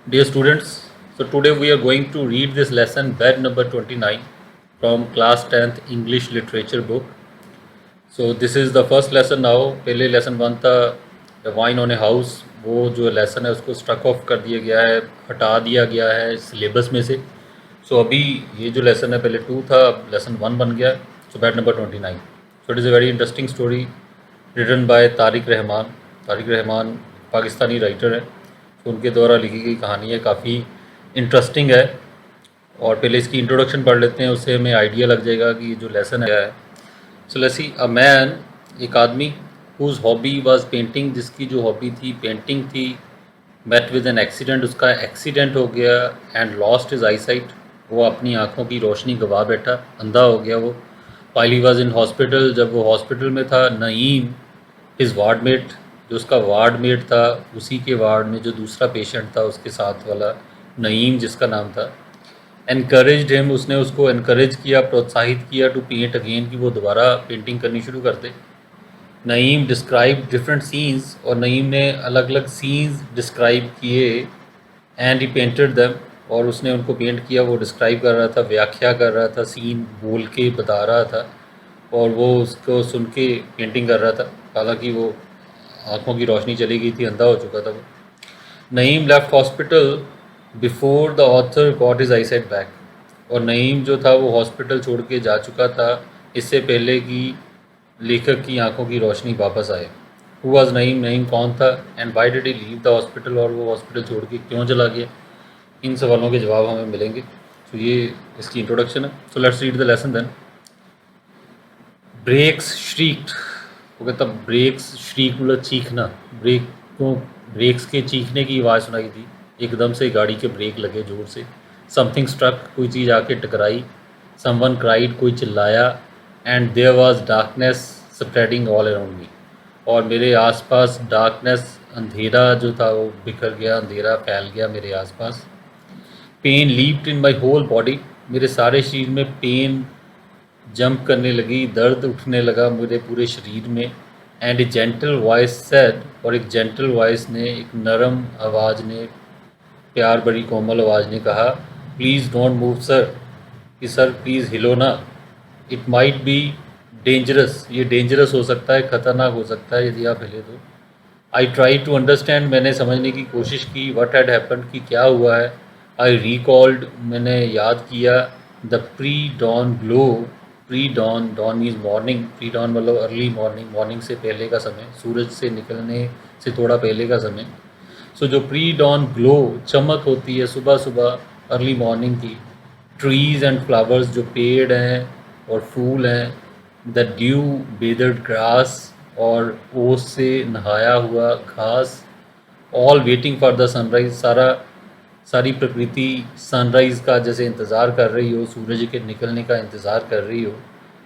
Dear students, so today we are going to read this lesson bed number 29 from class 10th English literature book. So this is the first lesson now. पहले lesson 1 था The Wine on a House, वो जो lesson है उसको struck off कर दिया गया है, हटा दिया गया है syllabus में से. So अभी ये जो lesson है पहले 2 था, अब lesson 1 बन गया. So bed number 29. So it is a very interesting story written by Tariq Rahman. Tariq Rahman Pakistani writer है. तो उनके द्वारा लिखी गई कहानी है, काफ़ी इंटरेस्टिंग है. और पहले इसकी इंट्रोडक्शन पढ़ लेते हैं, उससे हमें आइडिया लग जाएगा कि ये जो लेसन है. So let's see. A man, एक आदमी, हुज हॉबी वाज पेंटिंग, जिसकी जो हॉबी थी पेंटिंग थी, मेट विद एन एक्सीडेंट, उसका एक्सीडेंट हो गया एंड लॉस्ट हिज आईसाइट, वो अपनी आँखों की रोशनी गवा बैठा, अंधा हो गया वो. While he was in hospital, जब वो हॉस्पिटल में था, नईम हिज वार्डमेट, जो उसका वार्डमेट था, उसी के वार्ड में जो दूसरा पेशेंट था उसके साथ वाला, नईम जिसका नाम था, एनकरेज्ड हिम, उसने उसको एनकरेज किया, प्रोत्साहित किया टू पेंट अगेन, कि वो दोबारा पेंटिंग करनी शुरू कर दे. नईम डिस्क्राइब डिफरेंट सीन्स, और नईम ने अलग अलग सीन्स डिस्क्राइब किए, एंड ही पेंटेड देम, और उसने उनको पेंट किया. वो डिस्क्राइब कर रहा था, व्याख्या कर रहा था, सीन बोल के बता रहा था, और वो उसको सुन के पेंटिंग कर रहा था. हालांकि वो आँखों की रोशनी चली गई थी, अंधा हो चुका था वो. Naeem left hospital before the author got his I set back, और नईम जो था वो हॉस्पिटल छोड़ के जा चुका था इससे पहले कि लेखक की आंखों की रोशनी वापस आए. हु वाज नईम, नईम कौन था, and why did he leave the hospital, और वो हॉस्पिटल छोड़ के क्यों चला गया. इन सवालों के जवाब हमें मिलेंगे. तो ये इसकी इंट्रोडक्शन है. So let's read the lesson then. Brakes shrieked, वो कहता ब्रेक्स श्रीक मतलब चीखना, ब्रेक को, ब्रेक्स के चीखने की आवाज़ सुनाई दी. एकदम से गाड़ी के ब्रेक लगे जोर से. समथिंग स्ट्रक, कोई चीज़ आके टकराई. समवन क्राइड, कोई चिल्लाया. And there was darkness spreading all around me, और मेरे आसपास डार्कनेस, अंधेरा जो था वो बिखर गया, अंधेरा फैल गया मेरे आसपास. Pain leaped in my whole body, मेरे सारे शरीर में पेन जंप करने लगी, दर्द उठने लगा मेरे पूरे शरीर में. And A gentle voice said, और एक जेंटल वॉइस ने, एक नरम आवाज़ ने, प्यार भरी कोमल आवाज़ ने कहा, प्लीज़ डोंट मूव सर, कि सर प्लीज़ हिलो ना. इट माइट बी डेंजरस, ये डेंजरस हो सकता है, ख़तरनाक हो सकता है यदि आप हिले तो. आई ट्राई टू अंडरस्टैंड, मैंने समझने की कोशिश की, व्हाट हैड हैपेंड, कि क्या हुआ है. आई रिकॉल्ड, मैंने याद किया, the pre dawn glow, pre dawn, dawn means morning, pre dawn मतलब अर्ली मॉर्निंग, मॉर्निंग से पहले का समय, सूरज से निकलने से थोड़ा पहले का समय. सो जो प्री डॉन ग्लो, चमक होती है सुबह सुबह, अर्ली मॉर्निंग की. ट्रीज़ एंड फ्लावर्स, जो पेड़ हैं और फूल हैं. द ड्यू बेदर्ड ग्रास, और ओस से नहाया हुआ घास. All waiting for the sunrise, सारी प्रकृति सनराइज़ का जैसे इंतज़ार कर रही हो, सूरज के निकलने का इंतज़ार कर रही हो.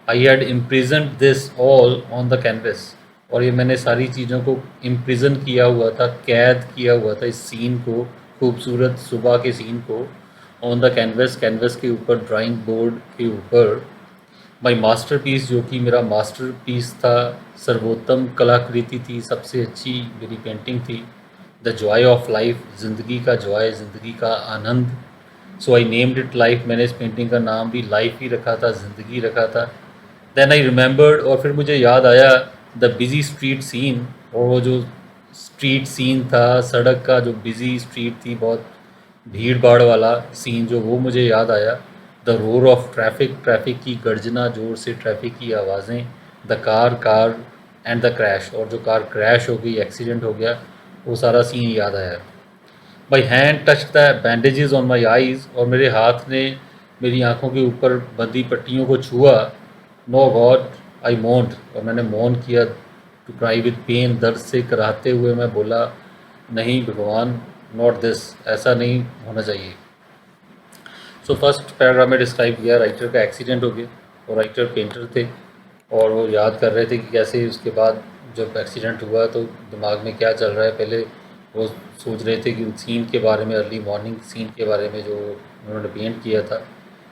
I had imprisoned this all on the canvas, और ये मैंने सारी चीज़ों को इम्प्रिजन किया हुआ था, कैद किया हुआ था इस सीन को, खूबसूरत सुबह के सीन को, ऑन द कैनवस, कैनवस के ऊपर, ड्राइंग बोर्ड के ऊपर. माई मास्टरपीस, जो कि मेरा मास्टरपीस था, सर्वोत्तम कलाकृति थी, सबसे अच्छी मेरी पेंटिंग थी. द जॉय ऑफ लाइफ, ज़िंदगी का जॉय, ज़िंदगी का आनंद. सो आई नेम्ड इट लाइफ, मैंने इस पेंटिंग का नाम भी लाइफ ही रखा था, ज़िंदगी रखा था. देन आई रिमेंबर्ड, और फिर मुझे याद आया, द बिज़ी स्ट्रीट सीन, और वो जो स्ट्रीट सीन था, सड़क का जो बिज़ी स्ट्रीट थी, बहुत भीड़ भाड़ वाला सीन, जो वो मुझे याद आया. The roar of traffic, traffic की गर्जना, जोर से ट्रैफिक की आवाज़ें. The car and the crash, और जो कार क्रैश हो गई, एक्सीडेंट हो गया, वो सारा सीन याद आया. My hand touch the bandages on my eyes, और मेरे हाथ ने मेरी आँखों के ऊपर बंधी पट्टियों को छुआ. नो गॉड, आई मोन्ड, और मैंने मौन किया. टू क्राई विद पेन, दर्द से कराहते हुए मैं बोला, नहीं भगवान, नॉट दिस, ऐसा नहीं होना चाहिए. सो फर्स्ट पैराग्राफ में डिस्क्राइब किया, राइटर का एक्सीडेंट हो गया, और राइटर पेंटर थे, और वो याद कर रहे थे कि कैसे उसके बाद जब एक्सीडेंट हुआ तो दिमाग में क्या चल रहा है. पहले वो सोच रहे थे कि उस सीन के बारे में, अर्ली मॉर्निंग सीन के बारे में जो उन्होंने पेंट किया था,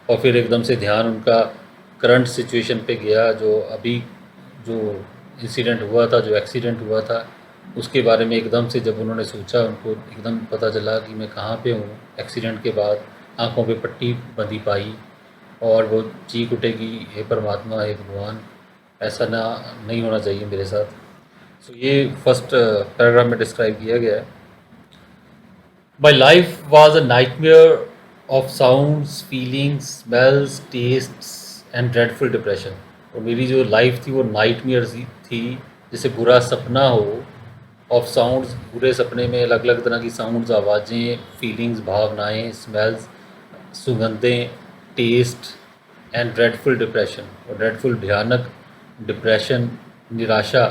और फिर एकदम से ध्यान उनका करंट सिचुएशन पे गया, जो अभी जो इंसिडेंट हुआ था, जो एक्सीडेंट हुआ था, उसके बारे में एकदम से जब उन्होंने सोचा, उनको एकदम पता चला कि मैं कहाँ पे हूँ। एक्सीडेंट के बाद आंखों पे पट्टी बंधी पाई और वो चीख उठे कि हे परमात्मा, हे भगवान, ऐसा ना नहीं होना चाहिए मेरे साथ। सो ये फर्स्ट पैराग्राफ में डिस्क्राइब किया गया है। My life was a nightmare of sounds, feelings, smells, tests and dreadful depression. और मेरी जो लाइफ थी वो नाइटमेयर थी, जैसे बुरा सपना हो। ऑफ साउंड्स, बुरे सपने में अलग अलग तरह की साउंड्स, आवाज़ें, फीलिंग्स, भावनाएं, स्मेल्स, सुगंधें, टेस्ट एंड ड्रेडफुल डिप्रेशन। और ड्रेडफुल भयानक, डिप्रेशन, निराशा।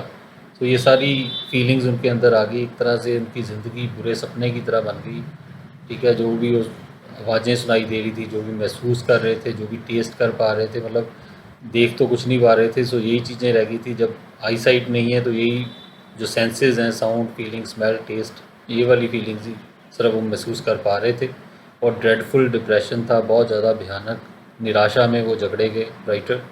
तो ये सारी फीलिंग्स उनके अंदर आ गई। एक तरह से उनकी ज़िंदगी बुरे सपने की तरह बन गई। ठीक है, जो भी उस आवाज़ें सुनाई दे रही थी, जो भी महसूस कर रहे थे, जो भी टेस्ट कर पा रहे थे, मतलब देख तो कुछ नहीं पा रहे थे, सो यही चीज़ें रह गई थी। जब आई साइट नहीं है तो यही जो सेंसेस हैं, साउंड, फीलिंग, स्मेल, टेस्ट, ये वाली फीलिंग्स ही सिर्फ वो महसूस कर पा रहे थे। और ड्रेडफुल डिप्रेशन था, बहुत ज़्यादा भयानक। निराशा में वो झगड़े गए writer.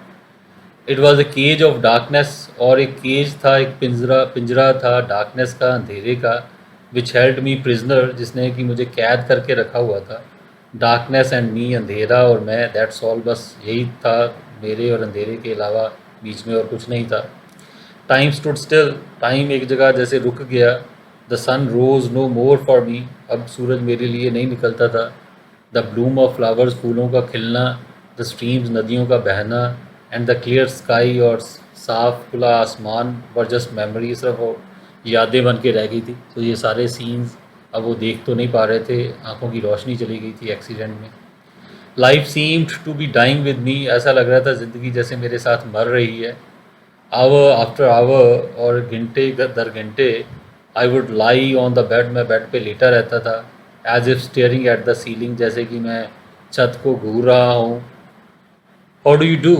It was a cage of darkness, और एक केज था, एक पिंजरा पिंजरा था डार्कनेस का, अंधेरे का। विच हेल्ड मी प्रिजनर, जिसने कि मुझे कैद करके रखा हुआ था। डार्कनेस एंड मी, अंधेरा और मैं, दैट्स ऑल, बस यही था मेरे और अंधेरे के अलावा बीच में और कुछ नहीं था। टाइम स्टूड स्टिल, टाइम एक जगह जैसे रुक गया। The sun rose no more for me, अब सूरज मेरे लिए नहीं निकलता था। द ब्लूम ऑफ फ्लावर्स, फूलों का खिलना। द स्ट्रीम्स, नदियों का बहना। एंड द क्लियर स्काई, और साफ खुला आसमान, वर जस्ट मेमोरी, सिर्फ वो यादें बन के रह गई थी। तो ये सारे सीन्स अब वो देख तो नहीं पा रहे थे, आंखों की रोशनी चली गई थी एक्सीडेंट में। Life seemed to be dying with me, ऐसा लग रहा था ज़िंदगी जैसे मेरे साथ मर रही है। आवर आफ्टर आवर, और घंटे दर घंटे, I would lie on the bed, मैं बेड पे लेटा रहता था। As if staring at the ceiling, जैसे कि मैं छत को घूर रहा हूँ। How do you do,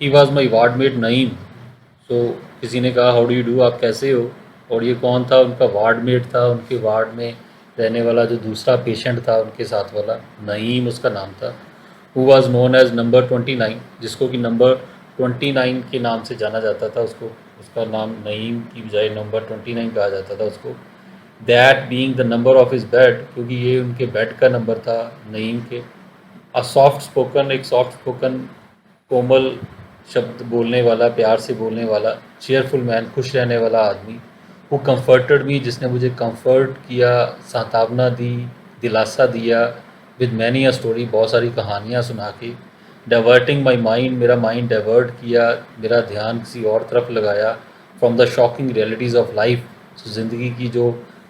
he was my wardmate Naeem. So किसी ने कहा हाउ डू यू डू, आप कैसे हो। और ये कौन था, उनका वार्डमेट था, उनके वार्ड में रहने वाला जो दूसरा पेशेंट था उनके साथ वाला, नईम उसका नाम था। Who was known as number 29, जिसको कि नंबर 29 के नाम से जाना जाता था उसको। उसका नाम नईम की बजाय नंबर 29 कहा जाता था उसको। That being the number of his bed, क्योंकि ये उनके बेड का नंबर था नईम के। अ सॉफ्ट स्पोकन, एक सॉफ्ट स्पोकन, कोमल शब्द बोलने वाला, प्यार से बोलने वाला, चेयरफुल मैन, खुश रहने वाला आदमी। हु कंफर्टेड मी, जिसने मुझे कंफर्ट किया, सांत्वना दी, दिलासा दिया। विद मैनी अ स्टोरी, बहुत सारी कहानियाँ सुना के। डाइवर्टिंग माई माइंड, मेरा माइंड डाइवर्ट किया, मेरा ध्यान किसी और तरफ लगाया। From the shocking realities of life, ज़िंदगी की जो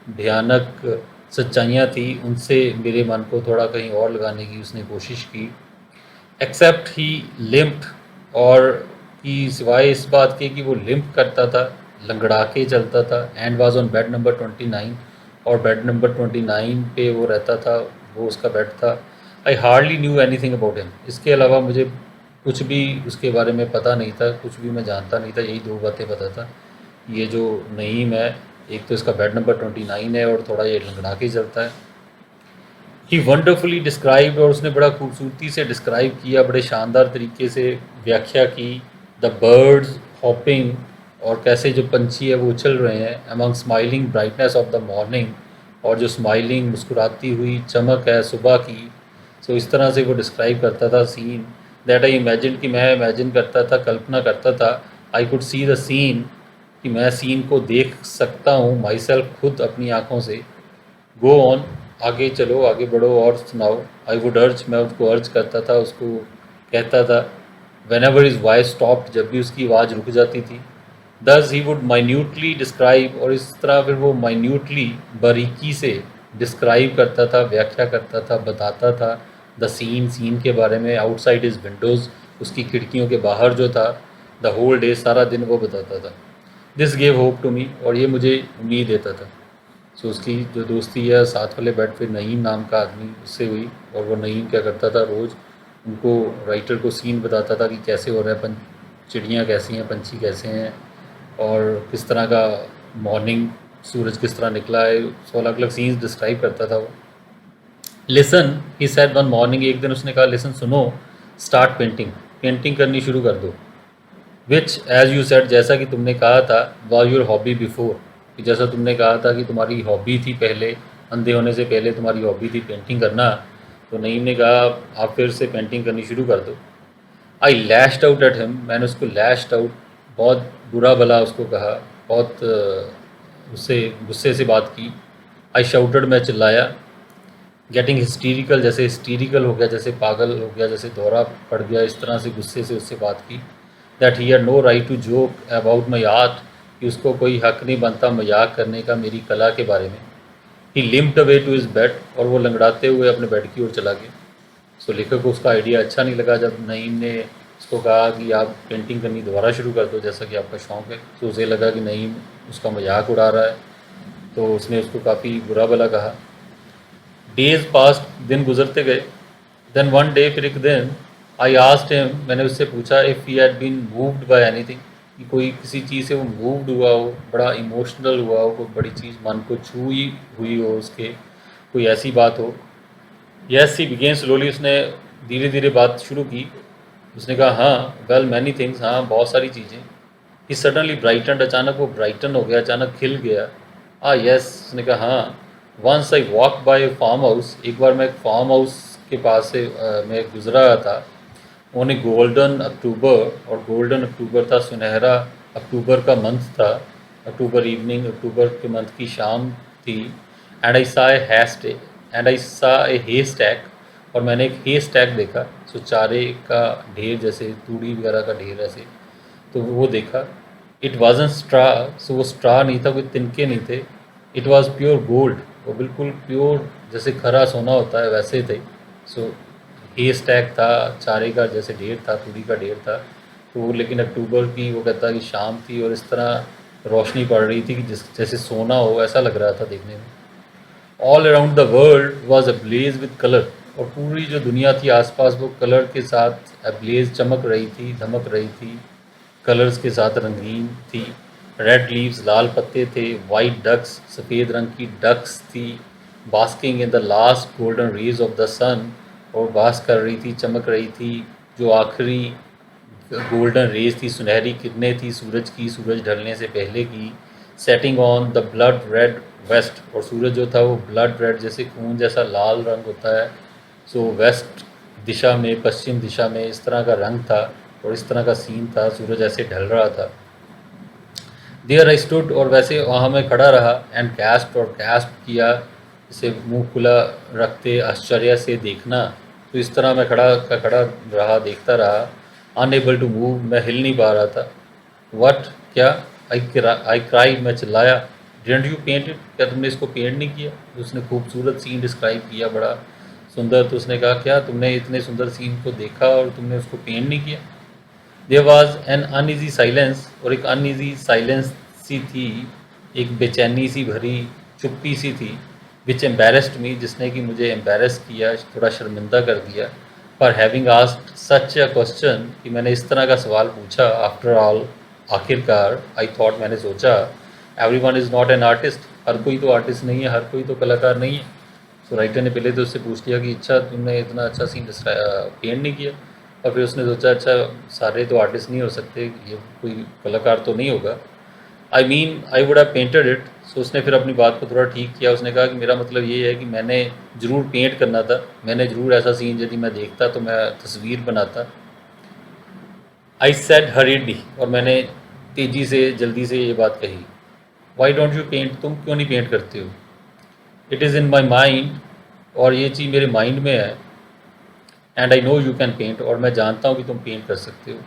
भयानक सच्चाइयाँ थी उनसे मेरे मन को थोड़ा कहीं और लगाने की उसने कोशिश की। एक्सेप्ट ही लिम्प्ड, और कि सिवाय इस बात के कि वो लिम्प करता था, लंगड़ा के चलता था। And was on bed number 29, और बेड नंबर 29 पे वो रहता था, वो उसका बेड था। I hardly new anything about him, इसके अलावा मुझे कुछ भी उसके बारे में पता नहीं था, कुछ भी मैं जानता नहीं था। यही दो बातें पता था, ये जो नईम है, एक तो इसका बेड नंबर 29 है और थोड़ा ये लंगड़ा के चलता है। ही वंडरफुली डिस्क्राइब्ड, और उसने बड़ा खूबसूरती से डिस्क्राइब किया, बड़े शानदार तरीके से व्याख्या की। द बर्ड्स हॉपिंग, और कैसे जो पंछी है वो उछल रहे हैं। Among smiling brightness of the morning, और जो स्माइलिंग मुस्कुराती हुई चमक है सुबह की। सो इस तरह से वो डिस्क्राइब करता था सीन। दैट आई इमेजिन, कि मैं इमेजिन करता था, कल्पना करता था। I could see the scene, कि मैं सीन को देख सकता हूँ, माई सेल्फ, खुद अपनी आँखों से। गो ऑन, आगे चलो, आगे बढ़ो और सुनाओ। आई वुड अर्ज, मैं उसको अर्ज करता था, उसको कहता था। When ever is voice stopped, जब भी उसकी आवाज़ रुक जाती थी। दस ही वुड माइन्यूटली डिस्क्राइब, और इस तरह फिर वो माइन्यूटली, बारीकी से डिस्क्राइब करता था, व्याख्या करता था, बताता था। द सीन, सीन के बारे में। आउटसाइड इज़ विंडोज़, उसकी खिड़कियों के बाहर जो था। द होल डे, सारा दिन वो बताता था। This gave hope to me, और ये मुझे उम्मीद देता था। सो उसकी जो दोस्ती है साथ वाले बेड पे नईम नाम का आदमी, उससे हुई। और वो नईम क्या करता था, रोज़ उनको, राइटर को सीन बताता था कि कैसे हो रहा है, चिड़ियाँ कैसी हैं, पंछी कैसे हैं, और किस तरह का मॉर्निंग, सूरज किस तरह निकला है। सो अलग अलग सीन्स डिस्क्राइब करता था वो। Listen, he said one morning, एक दिन उसने कहा, लिसन, सुनो, स्टार्ट पेंटिंग, पेंटिंग करनी शुरू कर दो। विच एज यू सेड, जैसा कि तुमने कहा था, वॉज योर हॉबी बिफोर, कि जैसा तुमने कहा था कि तुम्हारी हॉबी थी पहले, अंधे होने से पहले तुम्हारी हॉबी थी पेंटिंग करना, तो नईम ने कहा आप फिर से पेंटिंग करनी शुरू कर दो। आई लैश्ड आउट एट हिम, मैंने उसको लैश्ड आउट, बहुत बुरा भला उसको कहा, बहुत उससे गुस्से से बात की। आई शाउटेड, मैं चिल्लाया। गेटिंग हिस्टीरिकल, जैसे हिस्टीरिकल हो गया, जैसे पागल हो गया, जैसे दौरा पड़ गया, इस तरह से गुस्से से उससे बात की। That he had no right to joke about my art, कि उसको कोई हक नहीं बनता मजाक करने का मेरी कला के बारे में। ही लिम्प्ड अवे टू हिज बेड, और वो लंगड़ाते हुए अपने बेड की ओर चला गया। सो लेखक को उसका आइडिया अच्छा नहीं लगा जब नईम ने उसको कहा कि आप पेंटिंग करनी दोबारा शुरू कर दो जैसा कि आपका शौक़ है। तो उसे लगा कि नईम उसका मजाक उड़ा रहा है, तो उसने उसको काफ़ी बुरा भला कहा। डेज पास्ट, दिन गुजरते गए। देन वन डे, फिर एक दिन, आई आस्क्ड हिम, मैंने उससे पूछा if he had been moved by anything, कि कोई किसी चीज़ से वो मूव्ड हुआ हो, बड़ा इमोशनल हुआ हो, कोई बड़ी चीज़ मन को छुई हुई हो उसके, कोई ऐसी बात हो। यस ही बिगेन स्लोली, उसने धीरे धीरे बात शुरू की। उसने कहा हाँ, वेल मैनी थिंग्स, हाँ बहुत सारी चीज़ें। ही सडनली ब्राइटन, अचानक वो ब्राइटन हो गया, अचानक खिल गया। यस, उसने कहा हाँ। Once I walk by farmhouse, एक बार मैं एक फार्म हाउस के पास से मैं गुजरा रहा था। ओन गोल्डन अक्टूबर, और गोल्डन अक्टूबर था, सुनहरा अक्टूबर का मंथ था, अक्टूबर इवनिंग, अक्टूबर के मंथ की शाम थी। एंड आई सा ए हे स्टैक, और मैंने एक हे स्टैक देखा, सो चारे का ढेर, जैसे तूड़ी वगैरह का ढेर ऐसे, तो वो देखा। इट वाजन स्ट्रा, सो वो स्ट्रा नहीं था, कोई तिनके नहीं थे। इट वाज प्योर गोल्ड, वो बिल्कुल प्योर, जैसे खरा सोना होता है वैसे थे। सो हे स्टैक था, चारे का जैसे ढेर था, तूड़ी का ढेर था। तो वो, लेकिन अक्टूबर की वो कहता कि शाम थी, और इस तरह रोशनी पड़ रही थी कि जैसे सोना हो, ऐसा लग रहा था देखने में। All around the world was ablaze with colour, और पूरी जो दुनिया थी आसपास वो कलर के साथ अब्लेज, चमक रही थी, धमक रही थी, कलर्स के साथ रंगीन थी। रेड लीव्स, लाल पत्ते थे। वाइट डक्स, सफ़ेद रंग की डक्स थी, basking in the last golden rays of the sun, और बास कर रही थी, चमक रही थी जो आखिरी गोल्डन रेज थी, सुनहरी किरणें थी सूरज की, सूरज ढलने से पहले की। Setting on the blood red west, और सूरज जो था वो ब्लड रेड, जैसे खून जैसा लाल रंग होता है। सो वेस्ट दिशा में, पश्चिम दिशा में इस तरह का रंग था, और इस तरह का सीन था, सूरज ऐसे ढल रहा था। देयर आई स्टूड, और वैसे वहाँ मैं खड़ा रहा। एंड कैस्ट, और कैस्ट किया, इसे मुंह खुला रखते, आश्चर्य से देखना। तो इस तरह मैं खड़ा रहा, देखता रहा। अनएबल टू मूव, मैं हिल नहीं पा रहा था। व्हाट, क्या? आई क्राइड, मैं चिल्लाया। डिडंट यू पेंट इट, क्या तुमने इसको पेंट नहीं किया? तो उसने खूबसूरत सीन डिस्क्राइब किया, बड़ा सुंदर। तो उसने कहा क्या तुमने इतने सुंदर सीन को देखा और तुमने उसको पेंट नहीं किया? There was an uneasy silence, और एक अनईजी साइलेंस सी थी, एक बेचैनी सी भरी चुप्पी सी थी। विच एम्बेरस्ड मी, जिसने कि मुझे एम्बेरस किया, थोड़ा शर्मिंदा कर दिया। For having asked such a question, कि मैंने इस तरह का सवाल पूछा। आफ्टर ऑल, आखिरकार, आई थॉट, मैंने सोचा, everyone is not an artist, हर कोई तो आर्टिस्ट नहीं है, हर कोई तो कलाकार नहीं है। तो राइटर ने पहले तो उससे पूछ लिया कि अच्छा तुमने इतना अच्छा सीन पेंट नहीं किया, और फिर उसने सोचा अच्छा सारे तो आर्टिस्ट नहीं हो सकते, ये कोई कलाकार तो नहीं होगा। I mean I would have painted it. So उसने फिर अपनी बात को थोड़ा ठीक किया, उसने कहा कि मेरा मतलब ये है कि मैंने ज़रूर पेंट करना था, मैंने ज़रूर ऐसा सीन यदि मैं देखता तो मैं तस्वीर बनाता। आई सेड हरीडली, और मैंने तेज़ी से, जल्दी से ये बात कही। वाई डोंट यू पेंट, तुम क्यों नहीं पेंट करते हो? It is in my mind, और ये चीज़ मेरे माइंड में है। And I know you can paint, और मैं जानता हूँ कि तुम पेंट कर सकते हो।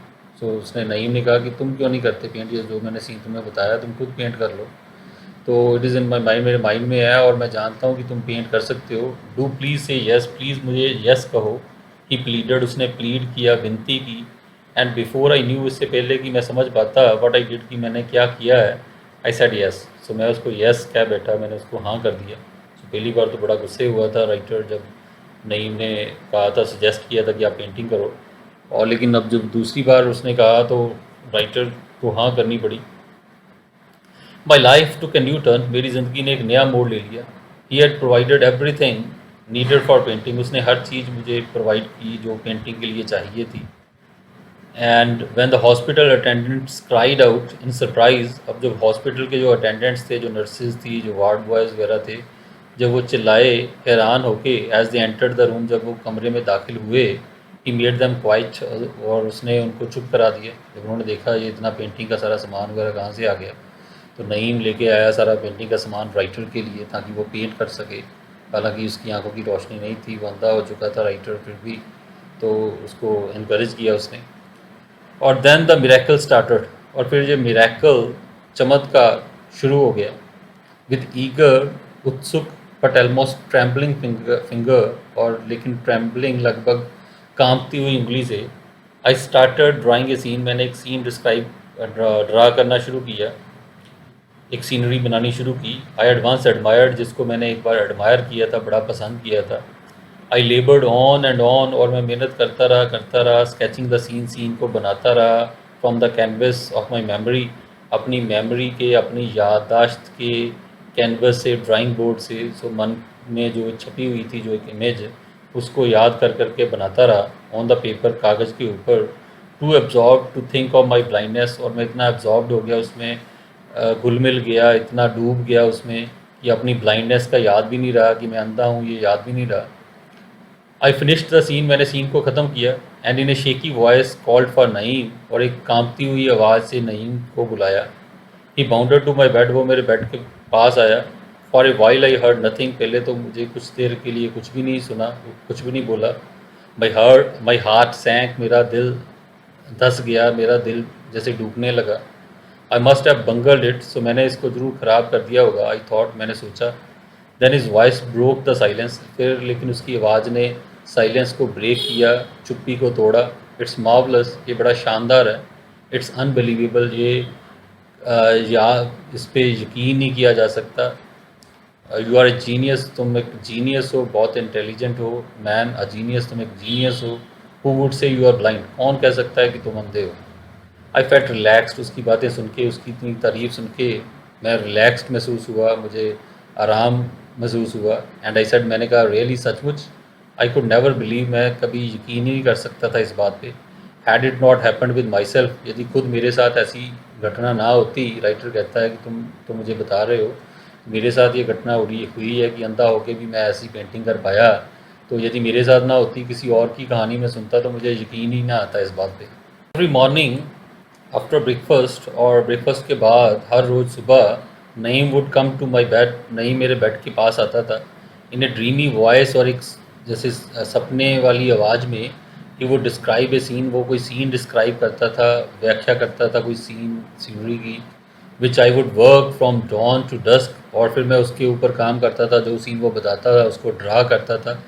सो उसने, नईम ने कहा कि तुम क्यों नहीं करते पेंट, ये जो मैंने सीन तुम्हें बताया तुम खुद पेंट कर लो। तो it is in my mind, मेरे माइंड में है, और मैं जानता हूँ कि तुम पेंट कर सकते हो। डू प्लीज़ से यस, प्लीज़ मुझे यस कहो। ही प्लीडेड, उसने प्लीड किया, विनती की। एंड बिफोर आई न्यू, इससे पहले कि मैं समझ पाता व्हाट आई डिड, कि मैंने क्या किया है, आई सेड यस। सो मैं उसको यस कह बैठा, मैंने उसको हाँ कर दिया। सो पहली बार तो बड़ा गुस्से हुआ था राइटर जब नईम ने कहा था, सजेस्ट किया था कि आप पेंटिंग करो, और लेकिन अब जब दूसरी बार उसने कहा तो राइटर को हाँ करनी पड़ी। My life took a new turn, मेरी ज़िंदगी ने एक नया मोड़ ले लिया। He had provided everything needed for painting, उसने हर चीज़ मुझे प्रोवाइड की जो पेंटिंग के लिए चाहिए थी। And when the hospital attendants cried out in surprise, अब जब हॉस्पिटल के जो अटेंडेंट्स थे, जो नर्सेज थी, जो वार्ड बॉयज़ वगैरह थे, जब वो चिल्लाए हैरान होके as they entered the room, जब वो कमरे में दाखिल हुए, ही मेड देम क्वाइट, और उसने उनको चुप करा दिया। जब उन्होंने देखा ये इतना पेंटिंग का सारा सामान वगैरह कहाँ से आ गया, तो नईम लेके आया सारा पेंटिंग का सामान राइटर के लिए, ताकि वो पेंट कर सके। हालांकि उसकी आंखों की रोशनी नहीं थी, वो अंधा हो चुका था राइटर, फिर भी तो उसको इनक्रेज किया उसने। और देन द मिरेकल स्टार्टेड, और फिर ये मिरेकल, चमत्कार शुरू हो गया। विद ईगर, उत्सुक, बट ऑलमोस्ट ट्रैम्बलिंग फिंगर, और लेकिन ट्रैम्बलिंग, लगभग कांपती हुई उंगली से, I started drawing a scene, मैंने एक सीन डिस्क्राइब ड्रा करना शुरू किया, एक सीनरी बनानी शुरू की। आई एडवांस एडमायर्ड, जिसको मैंने एक बार एडमायर किया था, बड़ा पसंद किया था। आई लेबर्ड ऑन एंड ऑन, और मैं मेहनत करता रहा, स्केचिंग द सीन, सीन को बनाता रहा from the canvas of my memory, अपनी मेमोरी के, अपनी याददाश्त के कैनवस से, ड्राइंग बोर्ड से। सो मन में जो छपी हुई थी जो एक इमेज, उसको याद कर करके बनाता रहा ऑन द पेपर, कागज़ के ऊपर। To absorb to think of my blindness, और मैं इतना एब्जॉर्ब हो गया उसमें, घुल मिल गया, इतना डूब गया उसमें कि अपनी ब्लाइंडनेस का याद भी नहीं रहा कि मैं अंधा हूँ, ये याद भी नहीं रहा। आई फिनिश्ड द सीन, मैंने सीन को ख़त्म किया। And in A shaky voice called for Naeem, और एक कांपती हुई आवाज़ से नईम को बुलाया। ही बाउंडेड टू माई बेड, वो मेरे बेड के पास आया। For a while I heard nothing, पहले तो मुझे कुछ देर के लिए कुछ भी नहीं सुना, कुछ भी नहीं बोला। माई हार्ट सैंक, मेरा दिल धस गया, मेरा दिल जैसे डूबने लगा। आई मस्ट हैव बंगल्ड इट, सो मैंने इसको ज़रूर ख़राब कर दिया होगा, आई थॉट, मैंने सोचा। Then his voice broke the silence, फिर लेकिन उसकी आवाज़ ने साइलेंस को ब्रेक किया, चुप्पी को तोड़ा। इट्स मार्वलस, ये बड़ा शानदार है। इट्स अनबिलीवेबल, ये या इस पे यकीन नहीं किया जा सकता। यू आर ए जीनियस, तुम एक जीनियस हो, बहुत इंटेलिजेंट हो। मैन अ जीनियस, तुम एक जीनियस हो। Who would say you are blind, कौन कह सकता है कि तुम अंधे हो। आई फेल्ट रिलैक्सड, उसकी बातें सुन के, उसकी इतनी तारीफ सुन के मैं रिलैक्सड महसूस हुआ, मुझे आराम महसूस हुआ। एंड आई सेड, मैंने कहा, रियली, सचमुच। आई कुड नेवर बिलीव, मैं कभी यकीन ही नहीं कर सकता था इस बात पे। Had it not happened with my self, यदि खुद मेरे साथ ऐसी घटना ना होती। राइटर कहता है कि तुम तो मुझे बता रहे हो, मेरे साथ ये घटना हुई है कि अंधा होके भी मैं ऐसी पेंटिंग कर पाया, तो यदि मेरे साथ ना होती, किसी और की कहानी में सुनता, तो मुझे यकीन ही ना आता इस बात पे। एवरी मॉर्निंग आफ्टर ब्रेकफास्ट, और ब्रेकफास्ट के बाद हर रोज़ सुबह, Naeem would come to my bed, Naeem मेरे बेड के पास आता था। इन ए ड्रीमी वॉइस, और एक जैसे सपने वाली आवाज़ में, कि वो डिस्क्राइब ए सीन, वो कोई सीन डिस्क्राइब करता था, व्याख्या करता था कोई सीनरी की। Which I would work from dawn to dusk, और फिर मैं उसके ऊपर काम करता था, जो सीन वो बताता था उसको ड्रा करता था।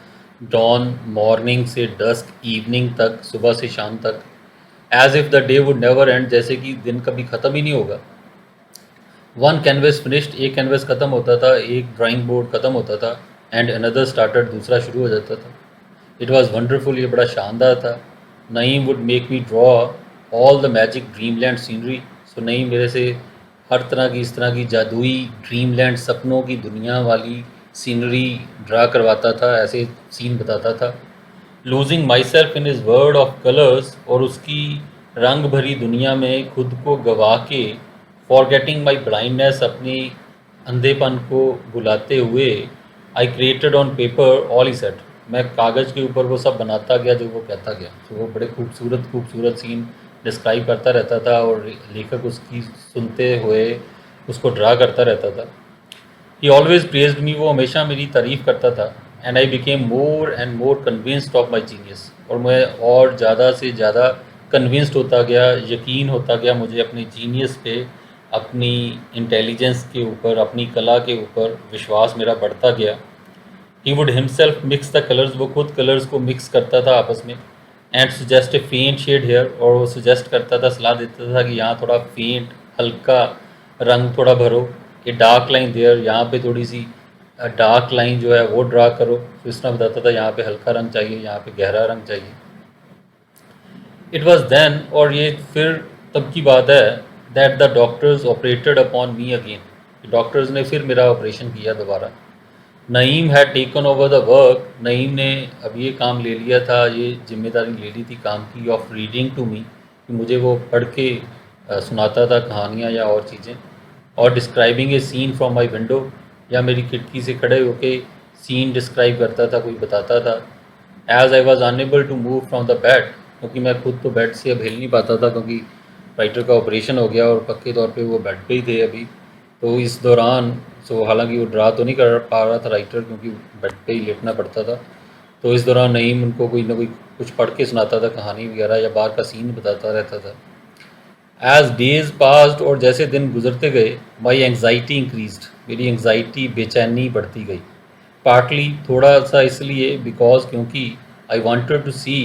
डॉन, मॉर्निंग से डस्क, इवनिंग तक, सुबह से शाम तक। As if the day would never end, जैसे कि दिन कभी ख़त्म ही नहीं होगा। वन कैनवस फिनिश्ड, एक कैनवस ख़त्म होता था, एक ड्राइंग बोर्ड ख़त्म होता था। एंड अनदर स्टार्टेड, दूसरा शुरू हो जाता था। इट वॉज़ वंडरफुल, ये बड़ा शानदार था। Naeem would make me draw all the magic dreamland scenery, so Naeem मेरे से हर तरह की, इस तरह की जादुई ड्रीमलैंड, सपनों की दुनिया वाली सीनरी ड्रा करवाता था, ऐसे सीन बताता था। Losing my self in is world of colours, और उसकी रंग भरी दुनिया में खुद को गवा के, फॉरगेटिंग माई ब्लाइंडनेस, अपनी अंधेपन को बुलाते हुए, I created on paper all he set, मैं कागज़ के ऊपर वो सब बनाता गया जो वो कहता गया। तो वो बड़े खूबसूरत खूबसूरत सीन डिस्क्राइब करता रहता था, और लेखक उसकी सुनते हुए उसको ड्रा करता रहता था। ही ऑलवेज प्रेज्ड मी, वो हमेशा मेरी तारीफ़ करता था। And I became more and more convinced of my genius, और मैं और ज़्यादा से ज़्यादा कन्विंस्ड होता गया, यकीन होता गया मुझे अपने जीनियस पे, अपनी इंटेलिजेंस के ऊपर, अपनी कला के ऊपर विश्वास मेरा बढ़ता गया। He would himself mix the colours, वो खुद कलर्स को मिक्स करता था आपस में। एंड सुजेस्ट ए फेंट शेड हेयर, और वो सुजेस्ट करता था, सलाह देता था कि यहाँ थोड़ा फेंट, हल्का रंग थोड़ा भरो। ये डार्क लाइन देयर, यहाँ पे थोड़ी सी डार्क लाइन जो है वो ड्रा करो। तो इस तरह बताता था, यहाँ पे हल्का रंग चाहिए, यहाँ पे गहरा रंग चाहिए। इट वॉज देन, और ये फिर तब की बात है, that the doctors operated upon me again, doctors ने फिर मेरा ऑपरेशन किया दोबारा। Naeem had taken over the work, Naeem ने अब ये काम ले लिया था, ये जिम्मेदारी ले ली थी काम की, ऑफ रीडिंग टू मी, कि मुझे वो पढ़ के सुनाता था कहानियाँ या और चीज़ें, और describing a scene from my window, या मेरी खिड़की से खड़े होके सीन डिस्क्राइब करता था, कोई बताता था। As I was unable to move from the bed, क्योंकि मैं खुद तो बेड से अब हिल नहीं पाता था, क्योंकि राइटर का ऑपरेशन हो गया और पक्के तौर पे वो बेड पे ही थे अभी। तो इस दौरान हालांकि वो ड्रा तो नहीं कर पा रहा था राइटर, क्योंकि बेड पे ही लेटना पड़ता था। तो इस दौरान नईम उनको कोई ना कोई कुछ पढ़ के सुनाता था, कहानी वगैरह, या बाहर का सीन बताता रहता था। एज डेज पास्ड, और जैसे दिन गुजरते गए, माई एंगजाइटी इंक्रीज्ड, मेरी एंगजाइटी बेचैनी बढ़ती गई। पार्टली थोड़ा सा इसलिए बिकॉज क्योंकि I wanted to see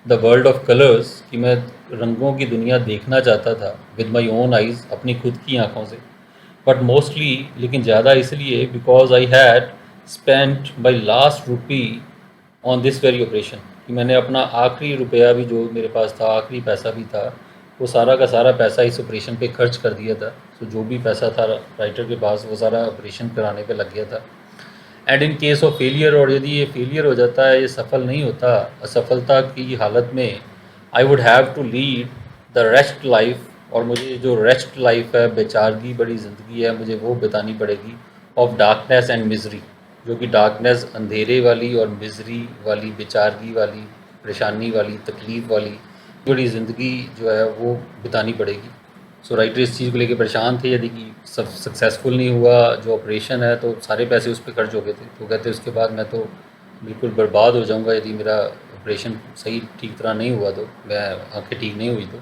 the world of colours, कि मैं रंगों की दुनिया देखना चाहता था विद माई ओन आइज़, अपनी खुद की आँखों से। बट मोस्टली, लेकिन ज़्यादा इसलिए, because I had spent my last rupee on this very operation, कि मैंने अपना आखिरी रुपया भी जो मेरे पास था, आखिरी पैसा भी था, वो सारा का सारा पैसा इस ऑपरेशन पे खर्च कर दिया था। तो जो भी पैसा था राइटर के पास, वो सारा ऑपरेशन कराने पे लग गया था। And in case of failure, और यदि ये फेलियर हो जाता है, ये सफल नहीं होता, असफलता की हालत में, I would have to lead the rest life, और मुझे जो रेस्ट लाइफ है, बेचारगी बड़ी ज़िंदगी है, मुझे वो बितानी पड़ेगी, ऑफ डार्कनेस एंड मिजरी, जो कि डार्कनेस अंधेरे वाली और मिजरी वाली, बेचारगी वाली, परेशानी वाली, तकलीफ़ वाली बड़ी ज़िंदगी जो है वो बितानी पड़ेगी। सो राइटर इस चीज़ को लेकर परेशान थे, यदि कि सब सक्सेसफुल नहीं हुआ जो ऑपरेशन है, तो सारे पैसे उस पर खर्च हो गए थे। तो कहते उसके बाद मैं तो बिल्कुल बर्बाद हो जाऊंगा यदि मेरा ऑपरेशन सही ठीक तरह नहीं हुआ, तो मैं आँखें ठीक नहीं हुई तो।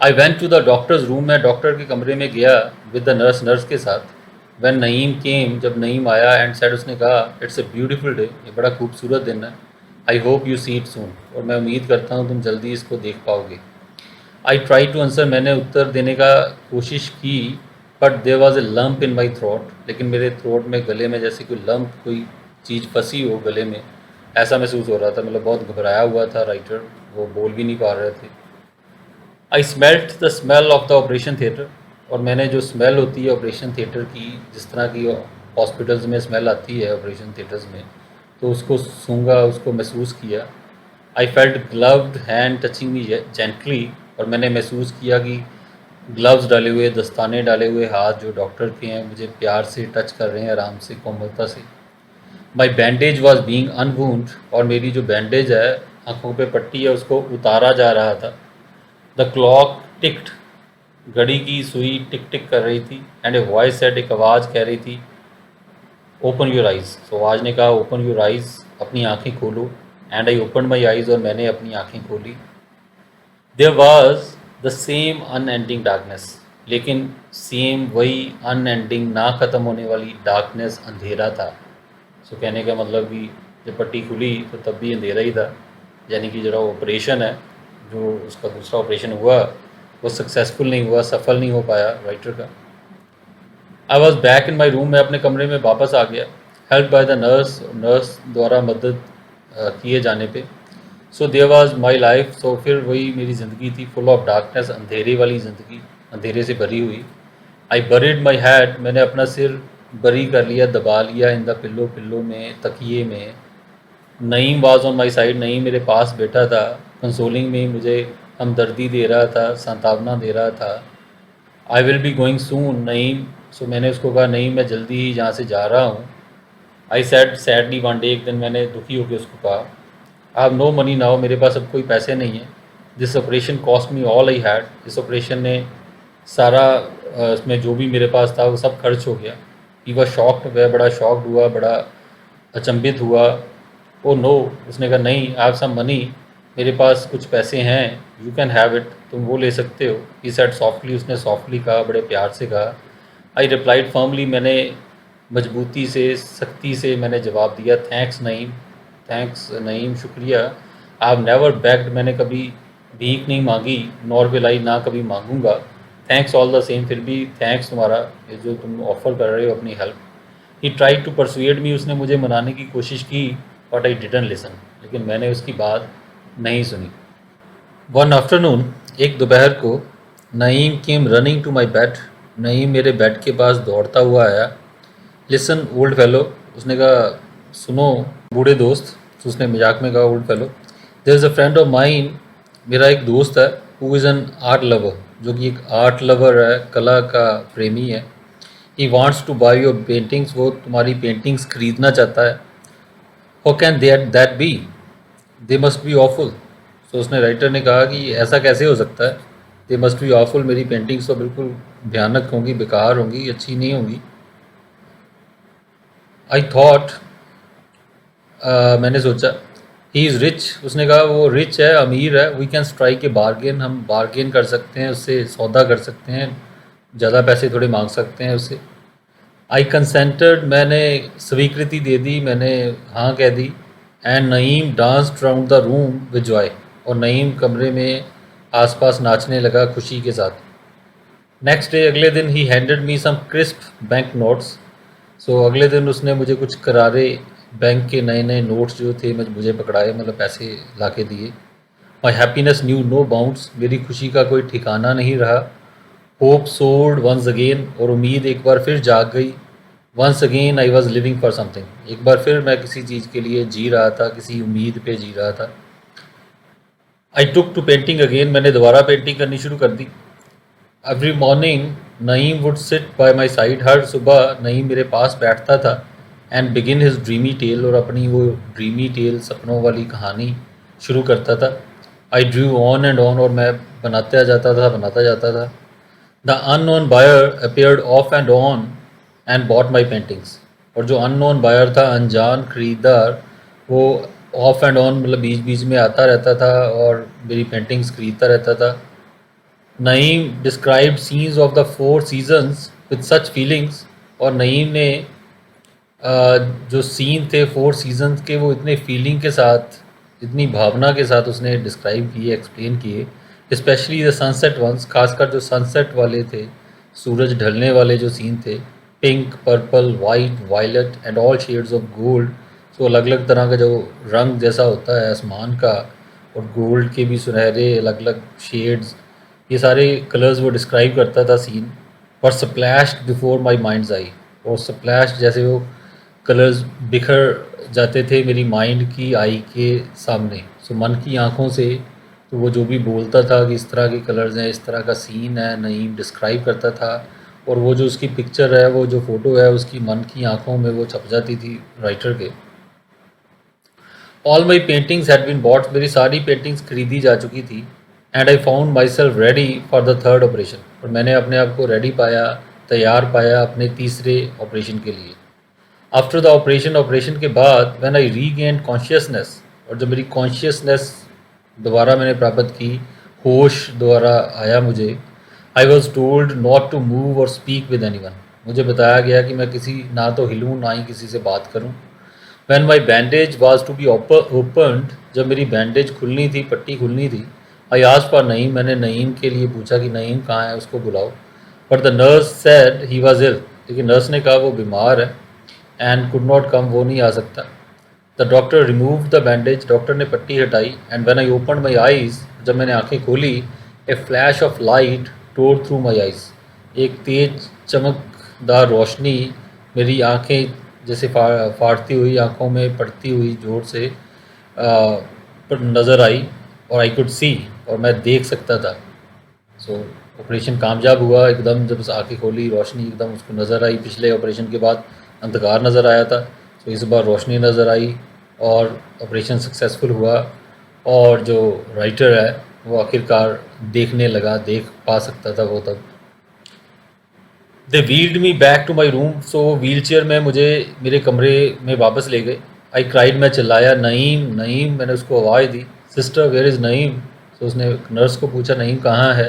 I went to the doctor's room, मैं डॉक्टर के कमरे में गया विद द नर्स के साथ। वैन नईम केम, जब नईम आया, एंड सेड, उसने कहा, इट्स अ ब्यूटीफुल डे, ये बड़ा खूबसूरत दिन है। आई होप यू सी इट सून, और मैं उम्मीद करता हूँ तुम जल्दी इसको देख पाओगे। आई ट्राई टू आंसर, मैंने उत्तर देने का कोशिश की, but there was a lump in my throat, लेकिन मेरे थ्रोट में, गले में जैसे कोई लम्प, कोई चीज़ फंसी हो गले में, ऐसा महसूस हो रहा था। मतलब बहुत घबराया हुआ था राइटर, वो बोल भी नहीं पा रहे थे। I smelt the smell of the operation theatre, और मैंने जो स्मेल होती है ऑपरेशन थिएटर की, जिस तरह की हॉस्पिटल्स में स्मेल आती है ऑपरेशन थिएटर्स में, तो उसको सूंघा, उसको महसूस किया। I felt gloved hand touching me gently, और मैंने महसूस किया कि ग्लव्स डाले हुए, दस्ताने डाले हुए हाथ जो डॉक्टर के हैं, मुझे प्यार से टच कर रहे हैं, आराम से, कोमलता से। माई बैंडेज वॉज बींग अनवूंड, और मेरी जो बैंडेज है, आँखों पे पट्टी है, उसको उतारा जा रहा था। द क्लॉक टिक्ड, घड़ी की सुई टिक टिक कर रही थी। एंड ए वॉइस सेड, एक आवाज़ कह रही थी, ओपन योर आइज़। तो आवाज़ ने कहा, ओपन योर आइज़, अपनी आँखें खोलो। And I open my eyes, और मैंने अपनी आँखें खोली। There was the same unending darkness, लेकिन सेम वही अनएंडिंग, ना ख़त्म होने वाली डार्कनेस, अंधेरा था। सो कहने का मतलब कि जब पट्टी खुली तो तब भी अंधेरा ही था, यानी कि जो ऑपरेशन है, जो उसका दूसरा ऑपरेशन हुआ, वो सक्सेसफुल नहीं हुआ, सफल नहीं हो पाया राइटर का। I was back in my room, मैं अपने कमरे में वापस आ गया, हेल्प बाय द नर्स द्वारा मदद किए जाने पे। So there was my life, so फिर वही मेरी ज़िंदगी थी, फुल ऑफ डार्कनेस, अंधेरे वाली ज़िंदगी, अंधेरे से भरी हुई। आई बरीड माई हैड, मैंने अपना सिर बरी कर लिया, दबा लिया, इन द पिल्लो में, तकिए में। Naeem was on my side, Naeem मेरे पास बैठा था, कंसोलिंग में, मुझे हमदर्दी दे रहा था, सांत्वना दे रहा था। I will be going soon Naeem, so मैंने उसको कहा, नईम मैं जल्दी ही यहाँ से जा रहा हूँ। I said sadly one day, एक दिन मैंने दुखी होकर उसको कहा, I have no money now, मेरे पास अब कोई पैसे नहीं है। This operation cost me all I had, इस ऑपरेशन ने सारा इसमें जो भी मेरे पास था वो सब खर्च हो गया। ही वॉज शॉक्ड, वह बड़ा शॉक्ड हुआ, बड़ा अचंभित हुआ। ओ नो, उसने कहा, नहीं, आई हैव सम मनी, मेरे पास कुछ पैसे हैं, यू कैन हैव इट, तुम वो ले सकते हो। ही सेड सॉफ्टली, उसने सॉफ्टली कहा, बड़े प्यार से कहा। आई रिप्लाइड फर्मली, मैंने मजबूती से, सख्ती से मैंने जवाब दिया, थैंक्स नईम, थैंक्स नईम, शुक्रिया। आई हैव नेवर बेग्ड, मैंने कभी भीख नहीं मांगी, नॉर विल आई, ना कभी मांगूंगा। थैंक्स ऑल द सेम, फिर भी थैंक्स तुम्हारा, ये जो तुम ऑफ़र कर रहे हो अपनी help. He try to persuade me, उसने मुझे मनाने की कोशिश की, बट आई डिडंट लिसन, लेकिन मैंने उसकी बात नहीं सुनी। वन आफ्टरनून, एक दोपहर को, Naeem came running to my bed, Naeem मेरे बेड के पास दौड़ता हुआ आया। लिसन ओल्ड फेलो, उसने कहा, सुनो बूढ़े दोस्त, तो उसने मजाक में कहा, old fellow, there is a friend of mine, मेरा एक दोस्त है, who is an art lover, जो कि एक आर्ट लवर है, कला का प्रेमी है। He wants to buy your paintings, वो तुम्हारी पेंटिंग्स खरीदना चाहता है। How can that be, they must be awful. तो उसने, राइटर ने कहा कि ऐसा कैसे हो सकता है, दे मस्ट बी ऑफुल, मेरी पेंटिंग्स तो बिल्कुल भयानक होंगी, बेकार होंगी, अच्छी नहीं होंगी। आई थॉट, मैंने सोचा, ही इज़ रिच, उसने कहा वो रिच है, अमीर है, we can strike a bargain, हम बार्गेन कर सकते हैं उससे, सौदा कर सकते हैं, ज़्यादा पैसे थोड़े मांग सकते हैं उससे। आई कंसेंटेड, मैंने स्वीकृति दे दी, मैंने हाँ कह दी। And Naeem danced round the room with joy, और नईम कमरे में आसपास नाचने लगा खुशी के साथ। नेक्स्ट डे, अगले दिन, he handed me some crisp bank notes. So अगले दिन उसने मुझे कुछ करारे बैंक के नए नए नोट्स जो थे मुझे पकड़ाए, मतलब पैसे ला के दिए। My happiness knew no bounds, मेरी खुशी का कोई ठिकाना नहीं रहा। होप सोर्ड वंस अगेन, और उम्मीद एक बार फिर जाग गई। Once again I was living for something, एक बार फिर मैं किसी चीज़ के लिए जी रहा था, किसी उम्मीद पे जी रहा था। I took to painting again, मैंने दोबारा पेंटिंग करनी शुरू कर दी। Every morning Naeem would sit by my side, हर सुबह नईम मेरे पास बैठता था। And begin his dreamy tale, और अपनी वो ड्रीमी टेल, सपनों वाली कहानी शुरू करता था। I drew on and on, और मैं बनाता जाता था। The unknown buyer appeared off and on and bought my paintings, और जो अननोन बायर था, अनजान खरीदार, वो ऑफ एंड ऑन, मतलब बीच बीच में आता रहता था और मेरी पेंटिंग्स खरीदता रहता था। Naeem described scenes of the four seasons with such feelings, और नईम ने जो सीन थे फोर सीजन्स के, वो इतने फीलिंग के साथ, इतनी भावना के साथ उसने डिस्क्राइब किए, एक्सप्लेन किए। स्पेशली द सनसेट वंस, खासकर जो सनसेट वाले थे, सूरज ढलने वाले जो सीन थे, pink, purple, white, violet and all shades of gold. तो अलग अलग तरह का जो रंग जैसा होता है आसमान का, और गोल्ड के भी सुनहरे अलग अलग शेड्स, ये सारे कलर्स वो डिस्क्राइब करता था सीन। और स्प्लैश्ड बिफोर माई माइंड्स आई, और स्प्लैश जैसे वो कलर्स बिखर जाते थे मेरी माइंड की आई के सामने, सो मन की आँखों से। तो वो जो भी बोलता था कि इस तरह के कलर्स हैं, इस तरह का सीन है, नईम डिस्क्राइब करता था, और वो जो उसकी पिक्चर है, वो जो फ़ोटो है, उसकी मन की आँखों में वो छप जाती थी राइटर के। All my paintings had been bought, मेरी सारी पेंटिंग्स खरीदी जा चुकी थी। And I found myself ready for the third operation, और मैंने अपने आप को रेडी पाया, तैयार पाया अपने तीसरे ऑपरेशन के लिए। आफ्टर द ऑपरेशन के बाद, व्हेन आई रीगेन्ड कॉन्शियसनेस, और जब मेरी कॉन्शियसनेस दोबारा मैंने प्राप्त की, होश दोबारा आया मुझे। I was told not to move और स्पीक विद एनी वन, मुझे बताया गया कि मैं किसी, ना तो हिलूँ ना ही किसी से बात करूँ। When my bandage was to be opened, जब मेरी बैंडेज खुलनी थी, पट्टी खुलनी थी, आई आस्क्ड फॉर नईम, मैंने नईम के लिए पूछा कि नईम कहाँ है, उसको बुलाओ। But the nurse said he was ill, लेकिन नर्स ने कहा वो बीमार है, एंड कुड नॉट कम, वो नहीं आ सकता। The doctor remove the bandage, doctor ने पट्टी हटाई। And when I open my eyes, जब मैंने आंखें खोली, a flash of light tore through my eyes, एक तेज चमकदार रोशनी मेरी आंखें जैसे फाड़ती हुई, आंखों में पड़ती हुई जोर से पर नज़र आई, और आई कुड सी, और मैं देख सकता था। सो ऑपरेशन कामयाब हुआ एकदम, जब आंखें खोली रोशनी एकदम उसको नज़र आई। पिछले ऑपरेशन के बाद अंधकार नज़र आया था, तो इस बार रोशनी नज़र आई, और ऑपरेशन सक्सेसफुल हुआ, और जो राइटर है वो आखिरकार देखने लगा, देख पा सकता था वो तब। They wheeled me back to my room, so wheelchair में मुझे मेरे कमरे में वापस ले गए। आई क्राइड, मैं चिल्लाया, नईम नईम, मैंने उसको आवाज़ दी, सिस्टर वेयर इज़ नईम। तो उसने नर्स को पूछा, नईम कहाँ है।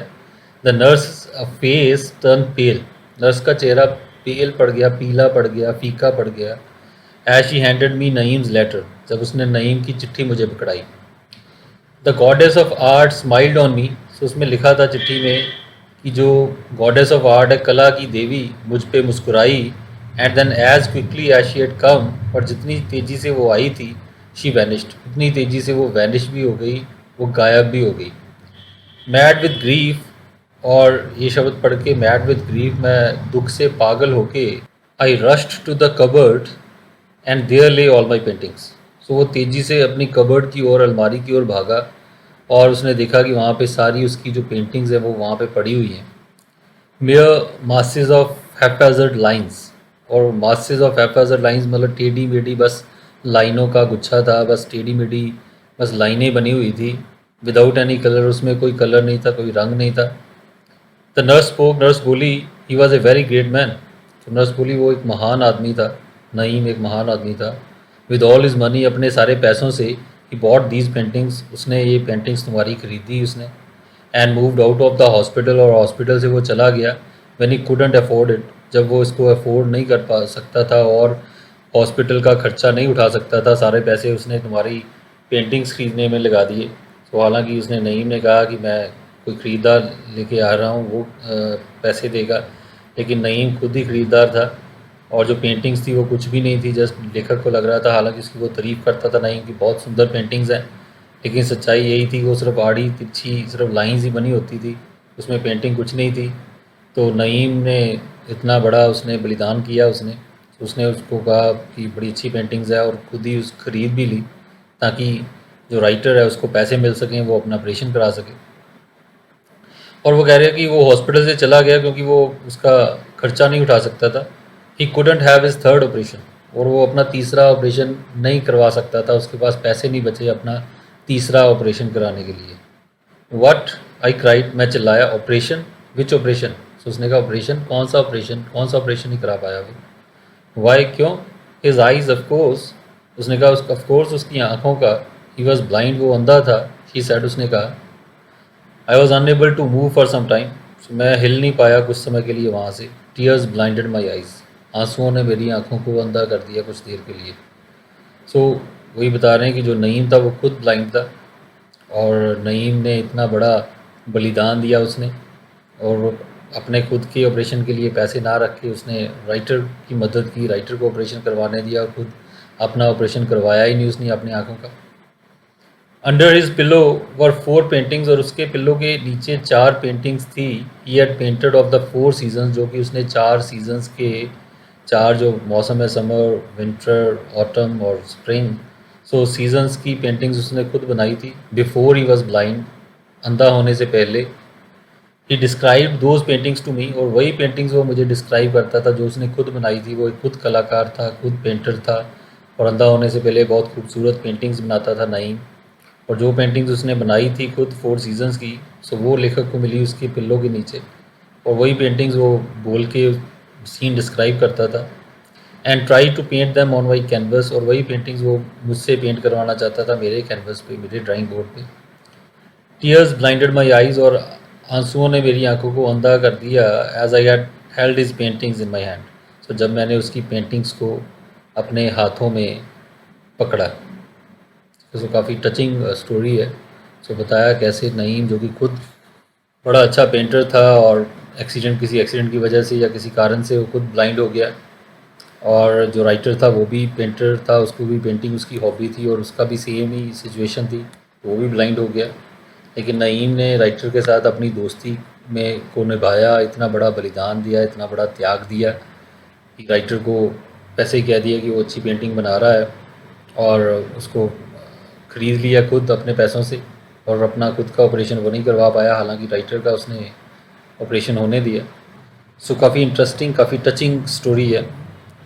The nurse face turn pale, नर्स का चेहरा पेल पड़ गया, पीला पड़ गया, फीका पड़ गया। As she handed me Naeem's letter, जब उसने नईम की चिट्ठी मुझे पकड़ाई। The goddess of art smiled on me, so उसमें लिखा था चिट्ठी में कि जो गॉडेस ऑफ आर्ट है, कला की देवी, मुझ पे मुस्कुराई। And then as quickly as she had come, और जितनी तेज़ी से वो आई थी, शी वैनिश्ड, उतनी तेज़ी से वो वैनिश भी हो गई, वो गायब भी हो गई। मैड विद ग्रीफ, और ये शब्द पढ़ के, मैड विद ग्रीफ, मैं दुख से पागल होके, I rushed to the cupboard and there lay all my paintings. So वो तेज़ी से अपनी कबर्ड की ओर, अलमारी की ओर भागा, और उसने देखा कि वहाँ पे सारी उसकी जो पेंटिंग्स हैं वो वहाँ पे पड़ी हुई हैं, मेयर मासेस ऑफ हैप्पैज़र्ड लाइंस। और मासेस ऑफ हैप्पैज़र्ड लाइंस मतलब टेढ़ी मेढ़ी बस लाइनों का गुच्छा था, बस टेढ़ी मेढ़ी बस लाइनें बनी हुई थी, विदाउट एनी कलर, उसमें कोई कलर नहीं था, कोई रंग नहीं था। द नर्स स्पोक, नर्स बोली, he was a very great man. तो नर्स बोली वो एक महान आदमी था, नईम एक महान आदमी था। विद ऑल इज़ मनी, अपने सारे पैसों से, ही बॉट दीज पेंटिंग्स, उसने ये पेंटिंग्स तुम्हारी खरीदी उसने। And moved out of the hospital, और हॉस्पिटल से वो चला गया। When he couldn't afford it, जब वो इसको अफोर्ड नहीं कर पा सकता था और हॉस्पिटल का खर्चा नहीं उठा सकता था, सारे पैसे उसने तुम्हारी पेंटिंग्स खरीदने में लगा दिए। तो हालांकि उसने नईम ने कहा कि मैं कोई ख़रीदार लेके आ रहा हूँ, वो पैसे देगा, लेकिन नईम खुद ही ख़रीदार था। और जो पेंटिंग्स थी वो कुछ भी नहीं थी, जस्ट लेखक को लग रहा था, हालांकि उसकी वो तारीफ़ करता था नईम की, बहुत सुंदर पेंटिंग्स हैं, लेकिन सच्चाई यही थी कि वो सिर्फ आड़ी तिरछी सिर्फ लाइंस ही बनी होती थी, उसमें पेंटिंग कुछ नहीं थी। तो नईम ने इतना बड़ा उसने बलिदान किया, उसने उसको कहा कि बड़ी अच्छी पेंटिंग्स है, और खुद ही उस खरीद भी ली ताकि जो राइटर है उसको पैसे मिल सकें, वो अपना ऑपरेशन करा सके। और वो कह रहे हैं कि वो हॉस्पिटल से चला गया क्योंकि वो उसका खर्चा नहीं उठा सकता था। He couldn't have his third operation, और वो अपना तीसरा ऑपरेशन नहीं करवा सकता था, उसके पास पैसे नहीं बचे अपना तीसरा ऑपरेशन कराने के लिए। व्हाट, आई क्राइड, मैं चिल्लाया, ऑपरेशन, विच ऑपरेशन। तो उसने कहा ऑपरेशन, कौन सा ऑपरेशन, कौन सा ऑपरेशन नहीं करा पाया वो। वाई, क्यों। हिज आइज, ऑफकोर्स, उसने कहा ऑफकोर्स उसकी आंखों का। ही वॉज ब्लाइंड, वो अंधा था। शी सेड, उसने कहा, I was unable to move for some time, मैं हिल नहीं पाया कुछ समय के लिए वहाँ से। टीयर्स ब्लाइंडेड माई आइज़, आंसुओं ने मेरी आंखों को अंधा कर दिया कुछ देर के लिए। सो वही बता रहे हैं कि जो नईम था वो खुद ब्लाइंड था, और नईम ने इतना बड़ा बलिदान दिया उसने, और वो अपने खुद के ऑपरेशन के लिए पैसे ना रख के उसने राइटर की मदद की, राइटर को ऑपरेशन करवाने दिया, और खुद अपना ऑपरेशन करवाया ही नहीं उसने अपनी आँखों का। अंडर हिज पिलो वर 4 पेंटिंग्स, और उसके पिल्लो के नीचे 4 पेंटिंग्स थी। He had painted of the 4 seasons, जो कि उसने 4 सीजन्स के 4 जो मौसम है, समर, विंटर, ऑटम और स्प्रिंग, सो सीजन्स की पेंटिंग्स उसने खुद बनाई थी। बिफोर ही वॉज ब्लाइंड, अंधा होने से पहले। He describe those paintings to me, और वही पेंटिंग्स वो मुझे डिस्क्राइब करता था जो उसने खुद बनाई थी। वो एक खुद कलाकार था, खुद पेंटर था, और अंधा होने से पहले बहुत खूबसूरत पेंटिंग्स बनाता था नईम। और जो पेंटिंग्स उसने बनाई थी खुद 4 सीजन्स की, सो वो लेखक को मिली उसके पिल्लों के नीचे, और वही पेंटिंग्स वो बोल के सीन डिस्क्राइब करता था। And try to paint them on my canvas, और वही पेंटिंग्स वो मुझसे पेंट करवाना चाहता था मेरे कैनवस पे, मेरे ड्राइंग बोर्ड पे। टीयर्स ब्लाइंडेड माई आइज़, और आंसुओं ने मेरी आंखों को अंधा कर दिया। As I had held his paintings in my hand, so जब मैंने उसकी पेंटिंग्स को अपने हाथों में पकड़ा। तो काफ़ी टचिंग स्टोरी है। सो बताया कैसे नईम, जो कि खुद बड़ा अच्छा पेंटर था, और किसी एक्सीडेंट की वजह से या किसी कारण से वो खुद ब्लाइंड हो गया, और जो राइटर था वो भी पेंटर था, उसको भी पेंटिंग उसकी हॉबी थी, और उसका भी सेम ही सिचुएशन थी, वो भी ब्लाइंड हो गया। लेकिन नईम ने राइटर के साथ अपनी दोस्ती में को निभाया, इतना बड़ा बलिदान दिया, इतना बड़ा त्याग दिया कि राइटर को पैसे कह दिया कि वो अच्छी पेंटिंग बना रहा है, और उसको ख़रीद लिया खुद अपने पैसों से, और अपना खुद का ऑपरेशन वो नहीं करवा पाया, हालांकि राइटर का उसने ऑपरेशन होने दिया। सो काफ़ी इंटरेस्टिंग, काफ़ी टचिंग स्टोरी है।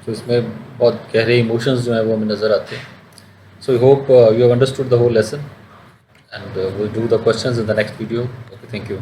तो इसमें बहुत गहरे इमोशंस जो हैं वो हमें नज़र आते हैं। So I hope you have understood the whole lesson, and we'll do the questions in the next video. Okay, thank you.